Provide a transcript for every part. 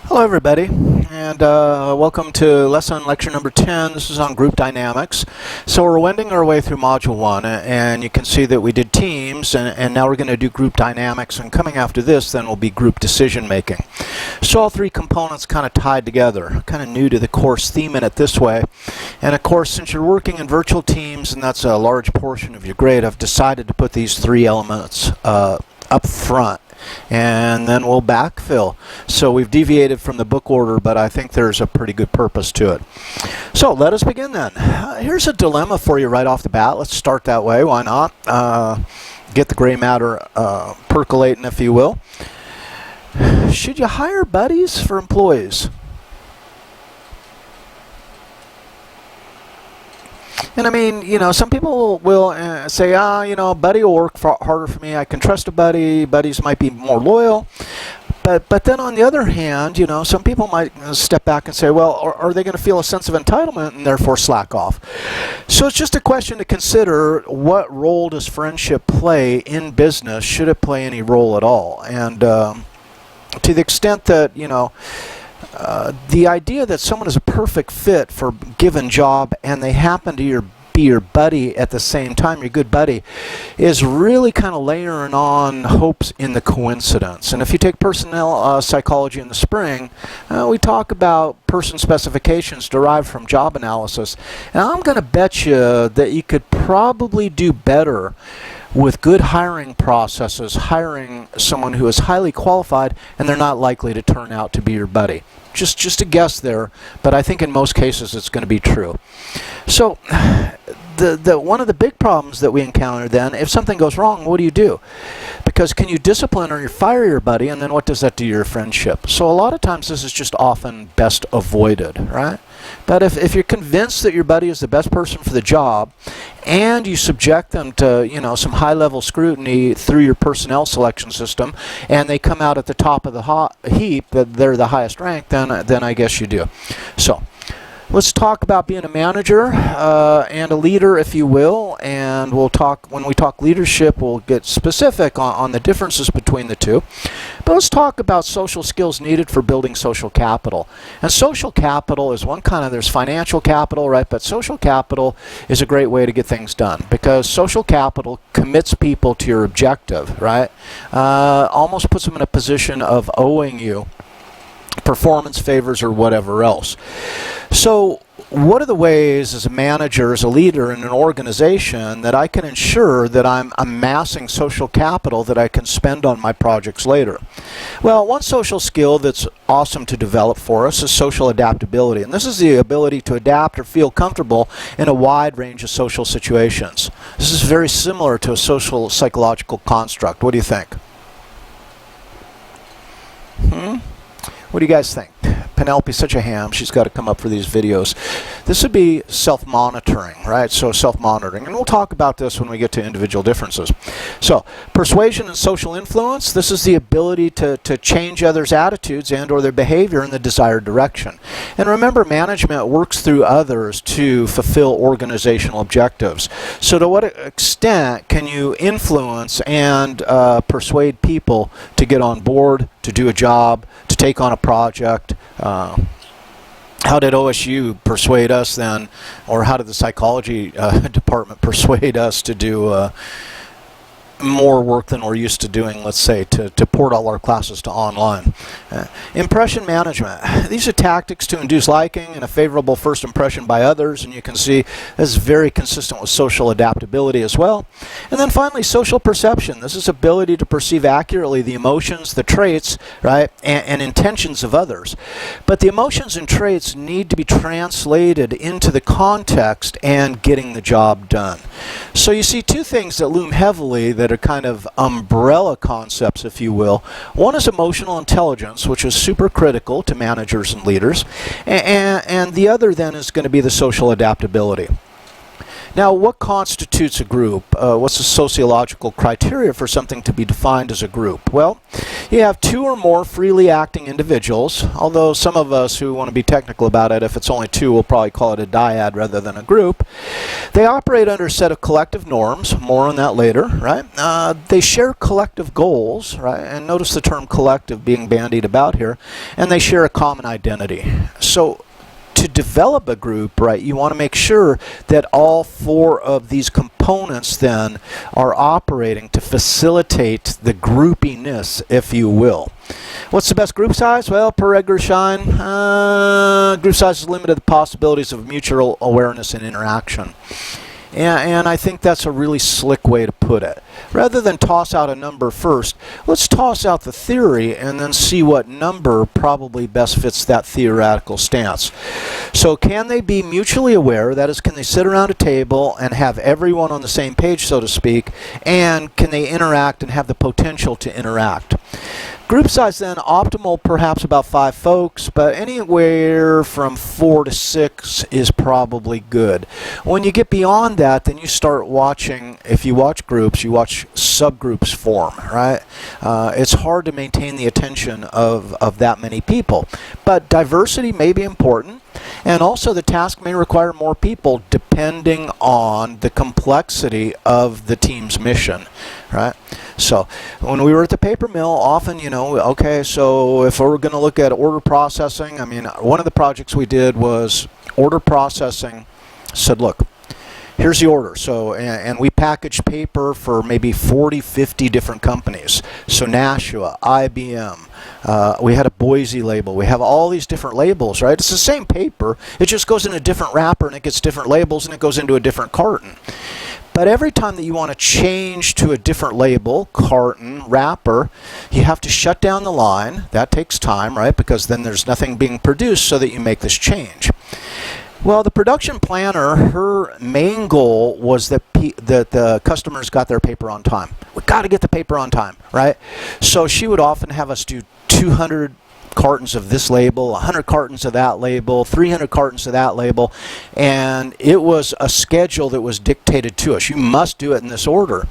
Hello everybody, and welcome to lecture number 10. This is on group dynamics. So we're wending our way through module 1, and you can see that we did teams, and now we're going to do group dynamics, and coming after this then will be group decision making. So all three components kind of tied together, kind of new to the course theme in it this way. And of course, since you're working in virtual teams, and that's a large portion of your grade, I've decided to put these three elements up front. And then we'll backfill. So we've deviated from the book order, but I think there's a pretty good purpose to it. So let us begin then. Here's a dilemma for you right off the bat. Let's start that way. Why not? Get the gray matter percolating, if you will. Should you hire buddies for employees? And I mean, you know, some people will say, you know, a buddy will work harder for me. I can trust a buddy. Buddies might be more loyal. But then on the other hand, you know, some people might step back and say, well, are they going to feel a sense of entitlement and therefore slack off? So it's just a question to consider, what role does friendship play in business? Should it play any role at all? And to the extent that, you know, the idea that someone is a perfect fit for a given job and they happen to be your buddy at the same time, your good buddy, is really kind of layering on hopes in the coincidence. And if you take personnel psychology in the spring, we talk about person specifications derived from job analysis. And I'm going to bet you that you could probably do better with good hiring processes, hiring someone who is highly qualified and they're not likely to turn out to be your buddy. Just a guess there, but I think in most cases it's going to be true. So one of the big problems that we encounter then, if something goes wrong, what do? Because can you discipline or you fire your buddy, and then what does that do to your friendship? So a lot of times this is just often best avoided, right? But if you're convinced that your buddy is the best person for the job, and you subject them to, you know, some high-level scrutiny through your personnel selection system, and they come out at the top of the heap, that they're the highest rank, then I guess you do. So let's talk about being a manager and a leader, if you will, and we'll talk, when we talk leadership, we'll get specific on the differences between the two. But let's talk about social skills needed for building social capital. And social capital is one kind of, there's financial capital, right? But social capital is a great way to get things done, because social capital commits people to your objective, right? Almost puts them in a position of owing you performance favors or whatever else. So what are the ways as a manager, as a leader in an organization, that I can ensure that I'm amassing social capital that I can spend on my projects later? Well, one social skill that's awesome to develop for us is social adaptability. And this is the ability to adapt or feel comfortable in a wide range of social situations. This is very similar to a social psychological construct. What do you think? What do you guys think? Penelope's such a ham, she's got to come up for these videos. This would be self-monitoring, right? So self-monitoring. And we'll talk about this when we get to individual differences. So, persuasion and social influence. This is the ability to change others' attitudes and or their behavior in the desired direction. And remember, management works through others to fulfill organizational objectives. So to what extent can you influence and persuade people to get on board, to do a job, to take on a project? How did OSU persuade us then, or how did the psychology department persuade us to do more work than we're used to doing, let's say, to port all our classes to online? Impression management. These are tactics to induce liking and a favorable first impression by others, and you can see this is very consistent with social adaptability as well. And then finally, social perception. This is ability to perceive accurately the emotions, the traits, right, and intentions of others. But the emotions and traits need to be translated into the context and getting the job done. So you see two things that loom heavily that are kind of umbrella concepts, if you will. One is emotional intelligence, which is super critical to managers and leaders, and the other then is going to be the social adaptability. Now, what constitutes a group? What's the sociological criteria for something to be defined as a group? Well, You have two or more freely acting individuals, although some of us who want to be technical about it, if it's only two, we'll probably call it a dyad rather than a group. They operate under a set of collective norms, more on that later, right? They share collective goals, right? And notice the term collective being bandied about here, and they share a common identity. So to develop a group, right, you want to make sure that all four of these components then are operating to facilitate the groupiness, if you will. What's the best group size? Well, per Edgar Schein, group size is limited to the possibilities of mutual awareness and interaction. And I think that's a really slick way to put it. Rather than toss out a number first, let's toss out the theory and then see what number probably best fits that theoretical stance. So can they be mutually aware? That is, can they sit around a table and have everyone on the same page, so to speak? And can they interact and have the potential to interact? Group size then, optimal perhaps about 5 folks, but anywhere from 4 to 6 is probably good. When you get beyond that, then you start watching, if you watch groups, you watch subgroups form, right? It's hard to maintain the attention of that many people. But diversity may be important, and also the task may require more people depending on the complexity of the team's mission, right? So when we were at the paper mill, often, okay, so if we're going to look at order processing, I mean, one of the projects we did was order processing said, look, here's the order. So, and we packaged paper for maybe 40, 50 different companies. So Nashua, IBM, we had a Boise label. We have all these different labels, right? It's the same paper. It just goes in a different wrapper and it gets different labels and it goes into a different carton. But every time that you want to change to a different label, carton, wrapper, you have to shut down the line. That takes time, right? Because then there's nothing being produced so that you make this change. Well, the production planner, her main goal was that the customers got their paper on time. We got to get the paper on time, right? So she would often have us do 200 cartons of this label, 100 cartons of that label, 300 cartons of that label, and it was a schedule that was dictated to us. You must do it in this order.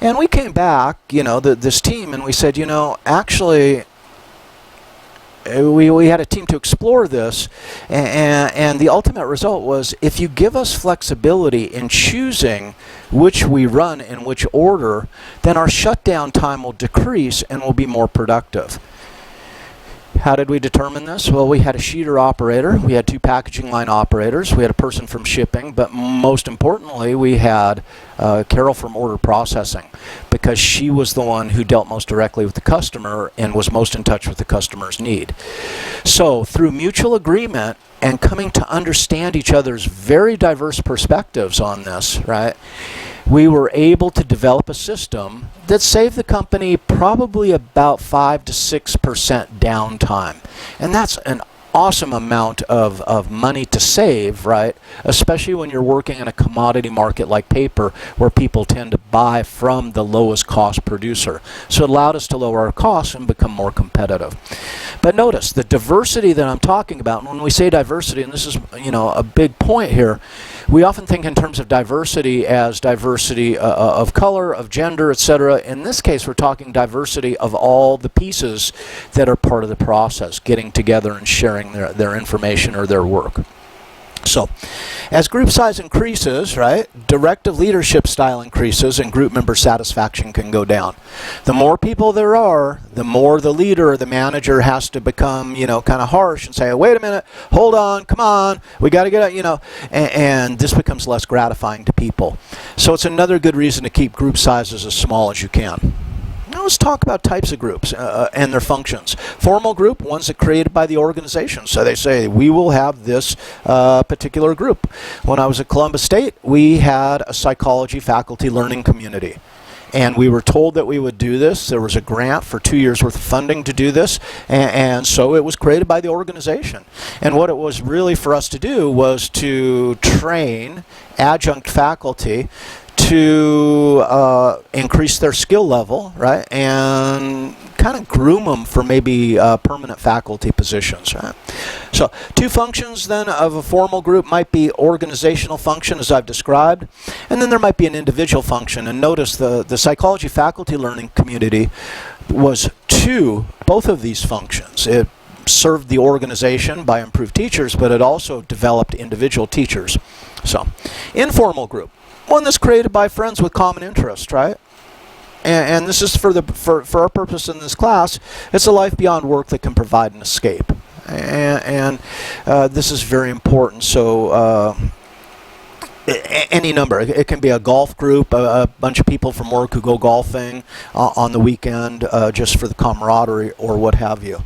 And we came back, this team, and we said, actually, we had a team to explore this, and the ultimate result was, if you give us flexibility in choosing which we run in which order, then our shutdown time will decrease and we'll be more productive. How did we determine this? Well, we had a sheeter operator, we had 2 packaging line operators, we had a person from shipping, but most importantly, we had Carol from order processing, because she was the one who dealt most directly with the customer and was most in touch with the customer's need. So through mutual agreement and coming to understand each other's very diverse perspectives on this, right, we were able to develop a system that saved the company probably about 5 to 6% downtime. And that's an awesome amount of money to save, right? Especially when you're working in a commodity market like paper, where people tend to buy from the lowest cost producer. So it allowed us to lower our costs and become more competitive. But notice the diversity that I'm talking about. And when we say diversity, and this is a big point here, we often think in terms of diversity as diversity of color, of gender, etc. In this case, we're talking diversity of all the pieces that are part of the process, getting together and sharing their information or their work. So, as group size increases, right, directive leadership style increases and group member satisfaction can go down. The more people there are, the more the leader or the manager has to become, kind of harsh and say, wait a minute, hold on, come on, we got to get out, and this becomes less gratifying to people. So it's another good reason to keep group sizes as small as you can. Now let's talk about types of groups and their functions. Formal group, ones that are created by the organization. So they say, we will have this particular group. When I was at Columbus State, we had a psychology faculty learning community. And we were told that we would do this. There was a grant for 2 years worth of funding to do this. And so it was created by the organization. And what it was really for us to do was to train adjunct faculty to increase their skill level, right, and kind of groom them for maybe permanent faculty positions, right? So 2 functions then of a formal group might be organizational function, as I've described, and then there might be an individual function. And notice the psychology faculty learning community, was to both of these functions. It served the organization by improved teachers, but it also developed individual teachers. So, informal group, one that's created by friends with common interest, right? And this is for our purpose in this class. It's a life beyond work that can provide an escape, and this is very important. So. Any number. It can be a golf group, a bunch of people from work who go golfing on the weekend just for the camaraderie or what have you.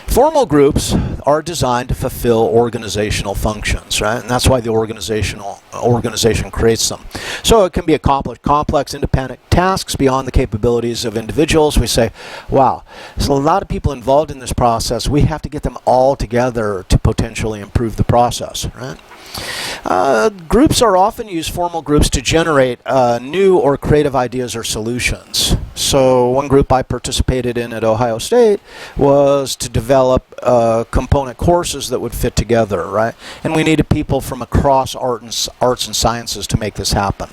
Formal groups are designed to fulfill organizational functions, right? And that's why the organization creates them. So it can be accomplish complex independent tasks beyond the capabilities of individuals. We say, wow, there's a lot of people involved in this process. We have to get them all together to potentially improve the process, right? Groups are often used, formal groups, to generate new or creative ideas or solutions. So one group I participated in at Ohio State was to develop component courses that would fit together, right? And we needed people from across arts and sciences to make this happen.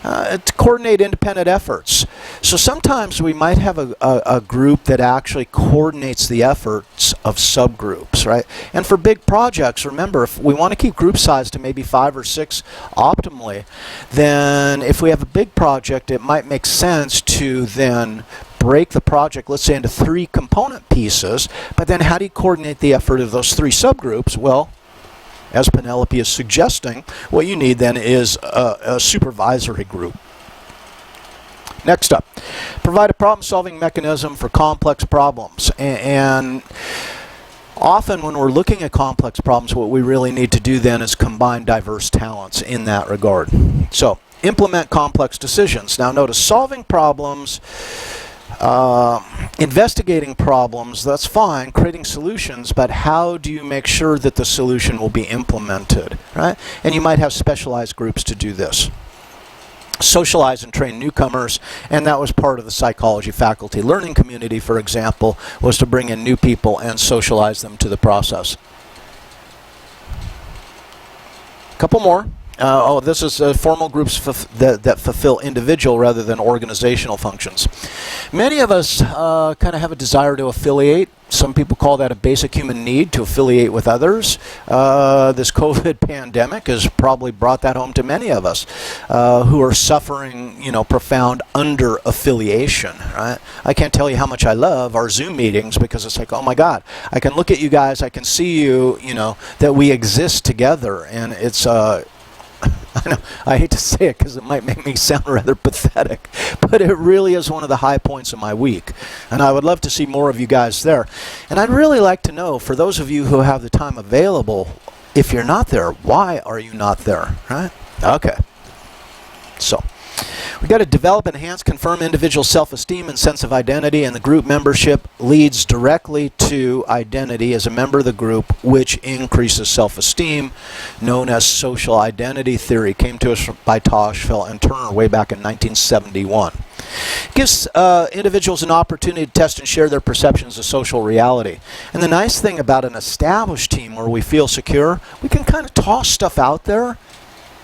To coordinate independent efforts. So sometimes we might have a group that actually coordinates the efforts of subgroups, right? And for big projects, remember, if we want to keep group size to maybe 5 or 6 optimally, then if we have a big project, it might make sense to then break the project, let's say, into 3 component pieces. But then how do you coordinate the effort of those 3 subgroups? Well, as Penelope is suggesting, what you need then is a supervisory group. Next up, provide a problem-solving mechanism for complex problems. And often when we're looking at complex problems, what we really need to do then is combine diverse talents in that regard. So, implement complex decisions. Now notice, solving problems, investigating problems, that's fine, creating solutions, but how do you make sure that the solution will be implemented, right? And you might have specialized groups to do this. Socialize and train newcomers, and that was part of the psychology faculty learning community, for example, was to bring in new people and socialize them to the process. A couple more. This is formal groups that fulfill individual rather than organizational functions. Many of us kind of have a desire to affiliate. Some people call that a basic human need to affiliate with others. This COVID pandemic has probably brought that home to many of us who are suffering, profound under-affiliation. Right? I can't tell you how much I love our Zoom meetings because it's like, oh my God, I can look at you guys, I can see you, that we exist together, and it's I know, I hate to say it because it might make me sound rather pathetic, but it really is one of the high points of my week. And I would love to see more of you guys there. And I'd really like to know, for those of you who have the time available, if you're not there, why are you not there, right? Okay. So, we've got to develop, enhance, confirm individual self-esteem and sense of identity, and the group membership leads directly to identity as a member of the group, which increases self-esteem, known as social identity theory. Came to us by Toshfeld and Turner way back in 1971. Gives individuals an opportunity to test and share their perceptions of social reality. And the nice thing about an established team where we feel secure, we can kind of toss stuff out there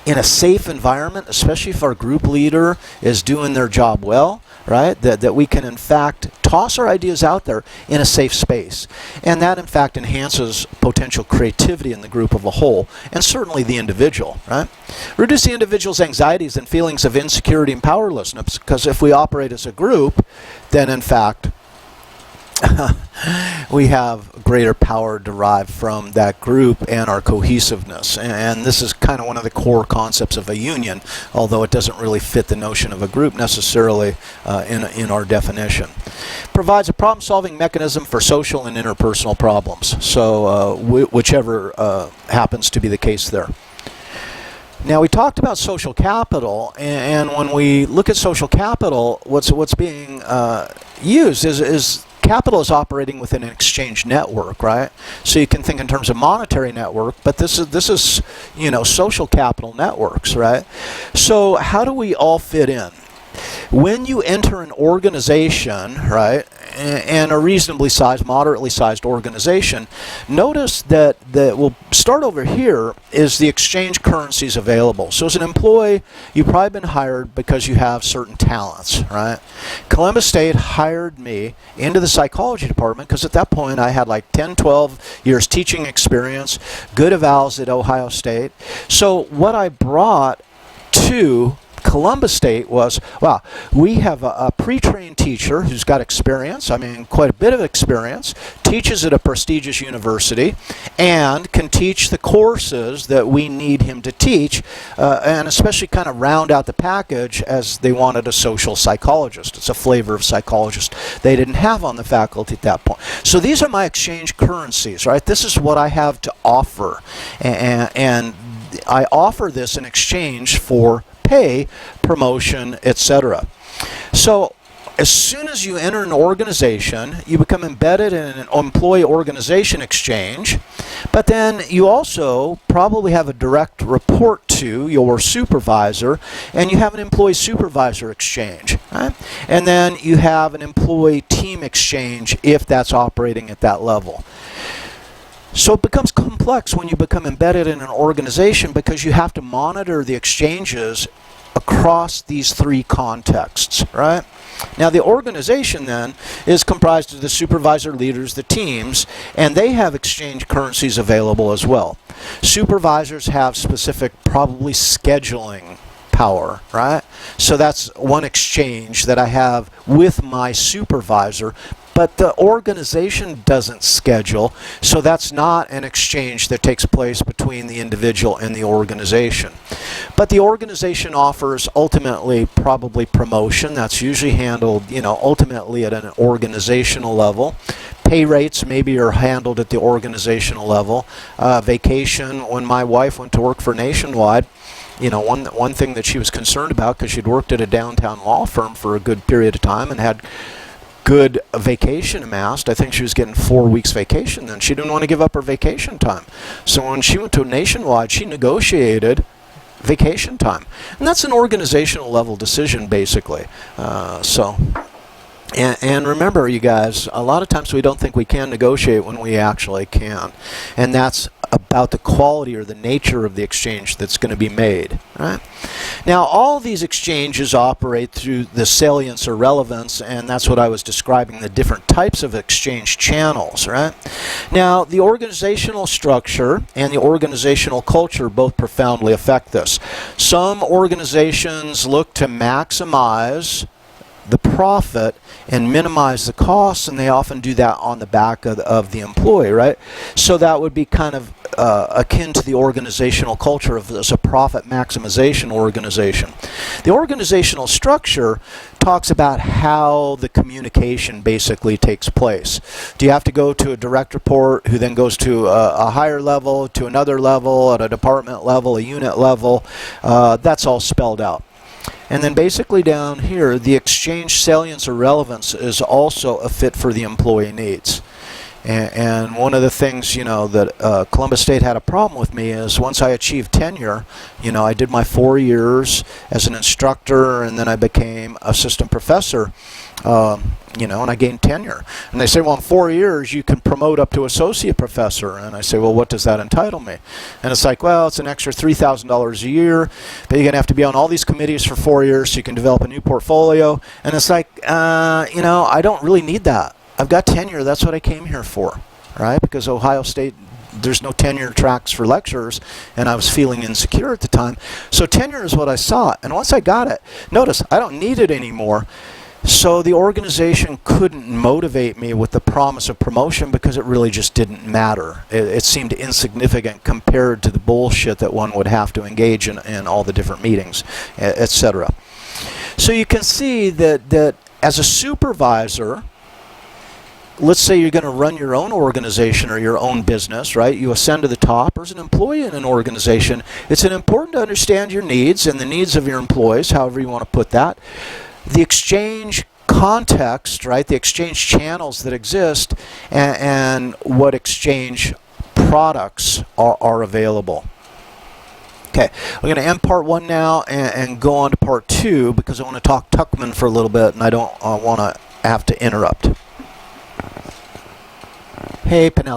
in a safe environment, especially if our group leader is doing their job well, right? That we can, in fact, toss our ideas out there in a safe space. And that, in fact, enhances potential creativity in the group of a whole, and certainly the individual, right? Reduce the individual's anxieties and feelings of insecurity and powerlessness, because if we operate as a group, then, in fact, we have greater power derived from that group and our cohesiveness. And this is kind of one of the core concepts of a union, although it doesn't really fit the notion of a group necessarily in our definition. Provides a problem-solving mechanism for social and interpersonal problems. So whichever happens to be the case there. Now, we talked about social capital, and when we look at social capital, what's being used is capital is operating within an exchange network, right? So you can think in terms of monetary network, but this is social capital networks, right? So how do we all fit in? When you enter an organization, right, and a reasonably sized, moderately sized organization, notice that we'll start over here is the exchange currencies available. So as an employee, you've probably been hired because you have certain talents, right? Columbus State hired me into the psychology department because at that point I had like 10, 12 years teaching experience, good evals at Ohio State. So what I brought to Columbus State was, wow, we have a pre-trained teacher who's got experience, I mean quite a bit of experience, teaches at a prestigious university, and can teach the courses that we need him to teach, and especially kind of round out the package as they wanted a social psychologist. It's a flavor of psychologist they didn't have on the faculty at that point. So these are my exchange currencies, right? This is what I have to offer, and I offer this in exchange for pay, promotion, etc. So as soon as you enter an organization, you become embedded in an employee organization exchange, but then you also probably have a direct report to your supervisor, and you have an employee supervisor exchange, right? And then you have an employee team exchange if that's operating at that level. So it becomes complex when you become embedded in an organization because you have to monitor the exchanges across these three contexts, right? Now the organization then is comprised of the supervisor leaders, the teams, and they have exchange currencies available as well. Supervisors have specific probably scheduling power, right? So that's one exchange that I have with my supervisor, but the organization doesn't schedule, so that's not an exchange that takes place between the individual and the organization. But the organization offers ultimately probably promotion. That's usually handled, ultimately at an organizational level. Pay rates maybe are handled at the organizational level. Vacation, when my wife went to work for Nationwide, one thing that she was concerned about, because she'd worked at a downtown law firm for a good period of time and had good vacation amassed. I think she was getting 4 weeks vacation then. She didn't want to give up her vacation time. So when she went to Nationwide, she negotiated vacation time. And that's an organizational level decision, basically. And remember, you guys, a lot of times we don't think we can negotiate when we actually can. And that's about the quality or the nature of the exchange that's going to be made, right? Now, all these exchanges operate through the salience or relevance, and that's what I was describing, the different types of exchange channels, right? Now, the organizational structure and the organizational culture both profoundly affect this. Some organizations look to maximize the profit and minimize the costs, and they often do that on the back of the employee, right? So that would be kind of akin to the organizational culture of as a profit maximization organization. The organizational structure talks about how the communication basically takes place. Do you have to go to a direct report who then goes to a higher level, to another level, at a department level, a unit level? That's all spelled out. And then basically down here, the exchange salience or relevance is also a fit for the employee needs. And one of the things, that Columbus State had a problem with me is once I achieved tenure, I did my 4 years as an instructor, and then I became assistant professor, and I gained tenure. And they say, well, in 4 years, you can promote up to associate professor. And I say, well, what does that entitle me? And it's like, well, it's an extra $3,000 a year, but you're going to have to be on all these committees for 4 years so you can develop a new portfolio. And it's like, I don't really need that. I've got tenure. That's what I came here for, right? Because Ohio State, there's no tenure tracks for lecturers, and I was feeling insecure at the time. So tenure is what I sought. And once I got it, notice, I don't need it anymore. So the organization couldn't motivate me with the promise of promotion because it really just didn't matter. It seemed insignificant compared to the bullshit that one would have to engage in all the different meetings, etc. So you can see that as a supervisor, let's say you're going to run your own organization or your own business, right? You ascend to the top, or as an employee in an organization, it's important to understand your needs and the needs of your employees, however you want to put that. The exchange context, right? The exchange channels that exist, and what exchange products are available. Okay, we're going to end part one now and go on to part two because I want to talk Tuckman for a little bit, and I don't want to have to interrupt. Hey, Penelope.